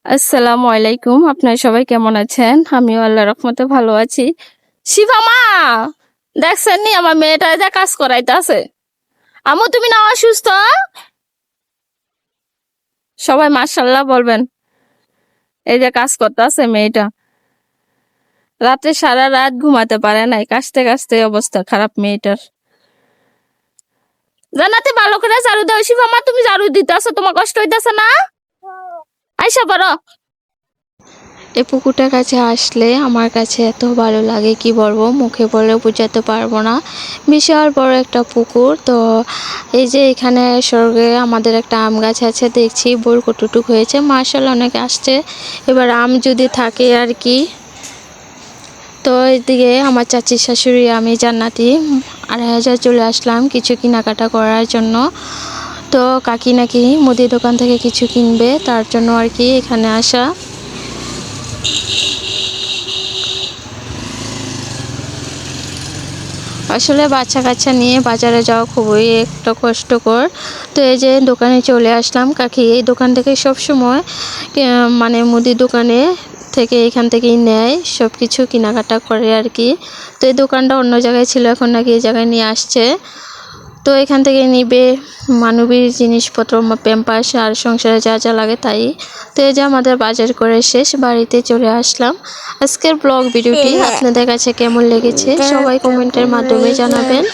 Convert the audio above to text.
আসসালামু আলাইকুম। আপনারা সবাই কেমন আছেন? আমিও আল্লাহর রহমতে ভালো আছি। শিফা মা, দেখছেন নি আমার মেয়েটা যা কাজ করাইতাছে। আমু তুমি না অসুস্থ? সবাই মাশাআল্লাহ বলবেন। এই যে কাজ করতেছে মেয়েটা। রাতে সারা রাত ঘুমাতে পারে নাই, কাশতে কাশতে অবস্থা খারাপ মেয়েটার। জানাতে ভালো করে ঝাড়ু দাও। শিফা মা, তুমি ঝাড়ু দিতেছো, তোমার কষ্ট হইতাছে না? আইসা বড়। এই পুকুরটার কাছে আসলে আমার কাছে এত ভালো লাগে, কি বলবো, মুখে বলে বোঝাতে পারবো না। বিশাল বড় একটা পুকুর। তো এই যে এখানে স্বর্গে আমাদের একটা আম গাছ আছে, দেখছি বোর কতটুক হয়েছে, মাশাআল্লাহ অনেক আসছে। এবার আম যদি থাকে আর কি। তো এদিকে আমার চাচির শাশুড়ি আমি জান্নাতি 2,500 চলে আসলাম কিছু কেনাকাটা করার জন্য। তো কাকি নাকি মুদি দোকান থেকে কিছু কিনবে, তার জন্য আর কি এখানে আসা। আসলে বাচ্চা কাচ্চা নিয়ে বাজারে যাওয়া খুবই একটা কষ্টকর। তো এই যে দোকানে চলে আসলাম। কাকি এই দোকান থেকে সব সময় মানে মুদি দোকানে থেকে এখান থেকেই নেয়, সব কিছু কেনাকাটা করে আর কি। তো এই দোকানটা অন্য জায়গায় ছিল, এখন নাকি এই জায়গায় নিয়ে আসছে। তো এখান থেকে নিবে মানবিক জিনিসপত্র, প্যাম্পাস আর সংসারে যা যা লাগে তাই। তো এই যে আমাদের বাজার করে শেষ, বাড়িতে চলে আসলাম। আজকের ব্লগ ভিডিওটি আপনাদের কাছে কেমন লেগেছে সবাই কমেন্টের মাধ্যমে জানাবেন।